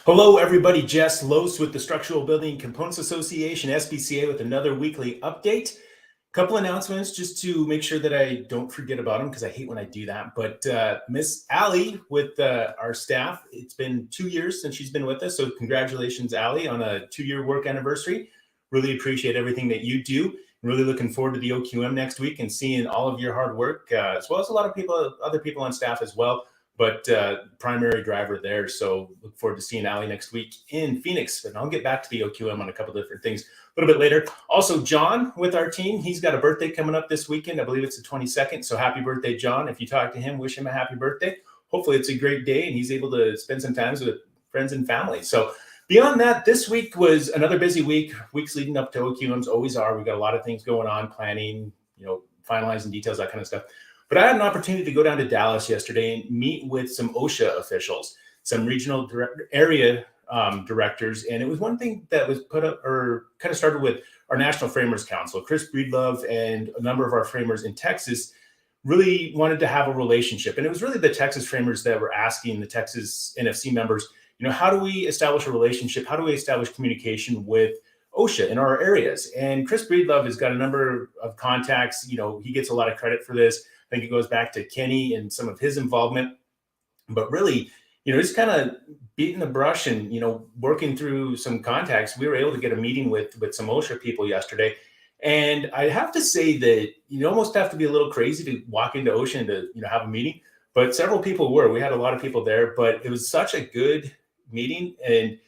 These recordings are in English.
Hello, everybody. Jess Lose with the Structural Building Components Association, SBCA, with another weekly update. Couple announcements just to make sure that I don't forget about them because I hate when I do that. But Miss Allie with our staff, it's been 2 years since she's been with us. So congratulations, Allie, on a 2-year work anniversary. Really appreciate everything that you do. Really looking forward to the OQM next week and seeing all of your hard work, as well as a lot of people, other people on staff as well. But primary driver there. So look forward to seeing Allie next week in Phoenix. And I'll get back to the OQM on a couple of different things a little bit later. Also, John with our team, he's got a birthday coming up this weekend. I believe it's the 22nd. So happy birthday, John. If you talk to him, wish him a happy birthday. Hopefully it's a great day and he's able to spend some time with friends and family. So beyond that, this week was another busy week. Weeks leading up to OQMs always are. We got a lot of things going on, planning, finalizing details, that kind of stuff. But I had an opportunity to go down to Dallas yesterday and meet with some OSHA officials, some regional area directors. And it was one thing that was put up or kind of started with our National Framers Council. Chris Breedlove and a number of our framers in Texas really wanted to have a relationship. And it was really the Texas framers that were asking the Texas NFC members, how do we establish a relationship? How do we establish communication with OSHA in our areas? And Chris Breedlove has got a number of contacts. He gets a lot of credit for this. I think it goes back to Kenny and some of his involvement, but really, just kind of beating the brush and, working through some contacts. We were able to get a meeting with some OSHA people yesterday. And I have to say that you almost have to be a little crazy to walk into OSHA and to, have a meeting, but several people were. We had a lot of people there, but it was such a good meeting. And,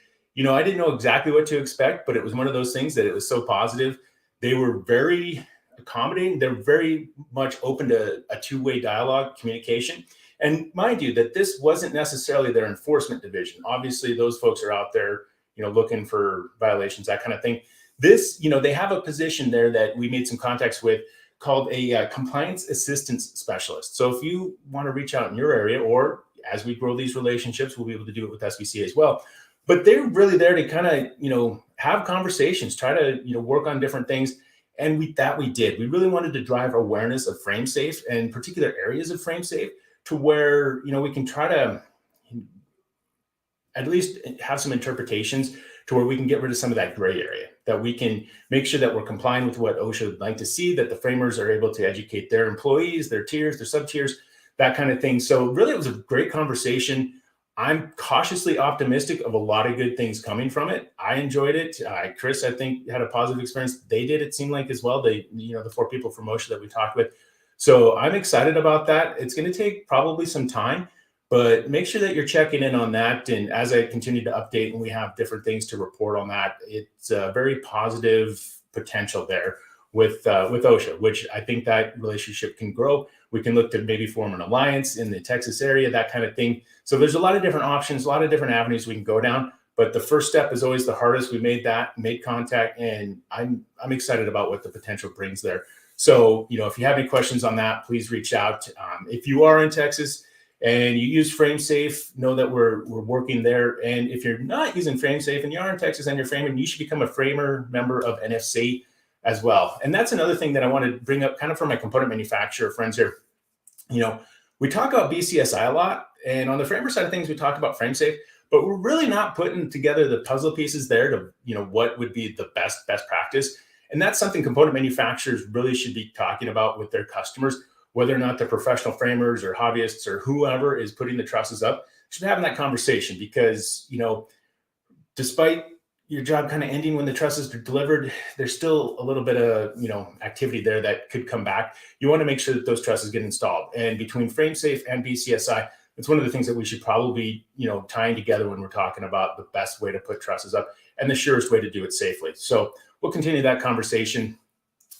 I didn't know exactly what to expect, but it was one of those things that it was so positive. They were very accommodating. They're very much open to a two-way dialogue, communication. And mind you, that this wasn't necessarily their enforcement division. Obviously, those folks are out there, looking for violations, that kind of thing. This, they have a position there that we made some contacts with called a compliance assistance specialist. So if you want to reach out in your area, or as we grow these relationships, we'll be able to do it with SBCA as well. But they're really there to kind of, have conversations, try to, work on different things. And we did. We really wanted to drive awareness of frame safe and particular areas of frame safe to where, we can try to at least have some interpretations to where we can get rid of some of that gray area, that we can make sure that we're complying with what OSHA would like to see, that the framers are able to educate their employees, their tiers, their sub-tiers, that kind of thing. So really, it was a great conversation. I'm cautiously optimistic of a lot of good things coming from it. I enjoyed it. Chris, I think, had a positive experience. They did, it seemed like, as well. They, the 4 people from OSHA that we talked with. So I'm excited about that. It's going to take probably some time, but make sure that you're checking in on that. And as I continue to update and we have different things to report on that, it's a very positive potential there with OSHA, which I think that relationship can grow. We can look to maybe form an alliance in the Texas area, that kind of thing. So there's a lot of different options, a lot of different avenues we can go down. But the first step is always the hardest. We made contact, and I'm excited about what the potential brings there. So, if you have any questions on that, please reach out. If you are in Texas and you use FrameSafe, know that we're working there. And if you're not using FrameSafe and you are in Texas and you're framing, you should become a framer member of NFC as well. And that's another thing that I want to bring up kind of for my component manufacturer friends here. We talk about BCSI a lot, and on the framer side of things, we talk about FrameSafe, but we're really not putting together the puzzle pieces there to, what would be the best practice. And that's something component manufacturers really should be talking about with their customers, whether or not they're professional framers or hobbyists or whoever is putting the trusses up, should be having that conversation because, despite your job kind of ending when the trusses are delivered, there's still a little bit of, activity there that could come back. You want to make sure that those trusses get installed. And between FrameSafe and BCSI, it's one of the things that we should probably be, tying together when we're talking about the best way to put trusses up and the surest way to do it safely. So we'll continue that conversation.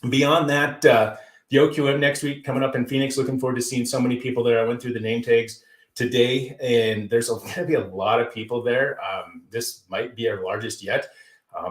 Beyond that, the OQM next week coming up in Phoenix, looking forward to seeing so many people there. I went through the name tags today, and there's going to be a lot of people there. This might be our largest yet.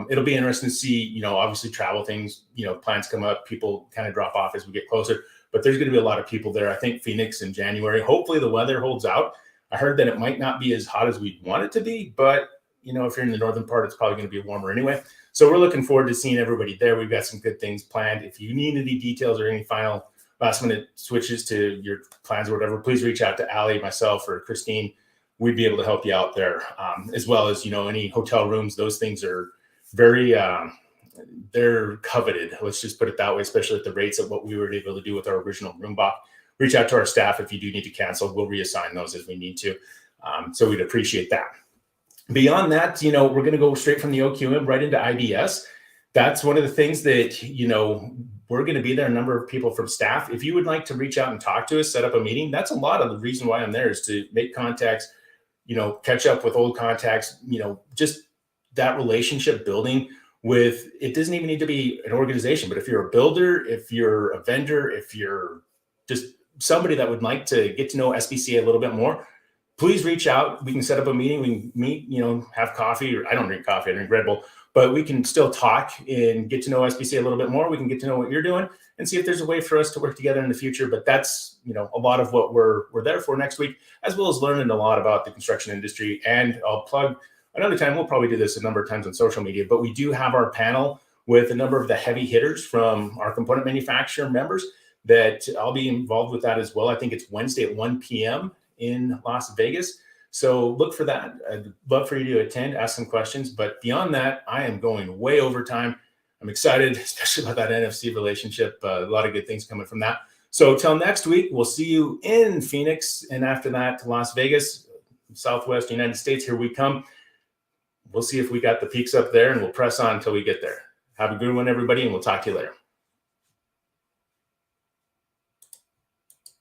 It'll be interesting to see, obviously travel things, plans come up, people kind of drop off as we get closer, but there's going to be a lot of people there. I think Phoenix in January, hopefully the weather holds out. I heard that it might not be as hot as we'd want it to be, but if you're in the northern part, it's probably going to be warmer anyway. So we're looking forward to seeing everybody there. We've got some good things planned. If you need any details or any final last minute switches to your plans or whatever, please reach out to Allie, myself, or Christine. we'd be able to help you out there, as well as, any hotel rooms. Those things are very, they're coveted. Let's just put it that way, especially at the rates of what we were able to do with our original room block. Reach out to our staff if you do need to cancel. We'll reassign those as we need to. So we'd appreciate that. Beyond that, we're going to go straight from the OQM right into IBS. That's one of the things that, we're going to be there, a number of people from staff. If you would like to reach out and talk to us, set up a meeting, that's a lot of the reason why I'm there, is to make contacts, catch up with old contacts, just that relationship building with, it doesn't even need to be an organization, but if you're a builder, if you're a vendor, if you're just somebody that would like to get to know SBCA a little bit more, please reach out. We can set up a meeting. We can meet, have coffee. Or I don't drink coffee, I drink Red Bull, but we can still talk and get to know SBCA a little bit more. We can get to know what you're doing and see if there's a way for us to work together in the future. But that's, a lot of what we're there for next week, as well as learning a lot about the construction industry. And I'll plug another time. We'll probably do this a number of times on social media, but we do have our panel with a number of the heavy hitters from our component manufacturer members that I'll be involved with that as well. I think it's Wednesday at 1 p.m. in Las Vegas. So look for that. I'd love for you to attend, ask some questions. But beyond that, I am going way over time. I'm excited, especially about that NFC relationship. A lot of good things coming from that. So till next week, we'll see you in Phoenix. And after that, to Las Vegas, Southwest United States, here we come. We'll see if we got the peaks up there, and we'll press on until we get there. Have a good one, everybody, and we'll talk to you later.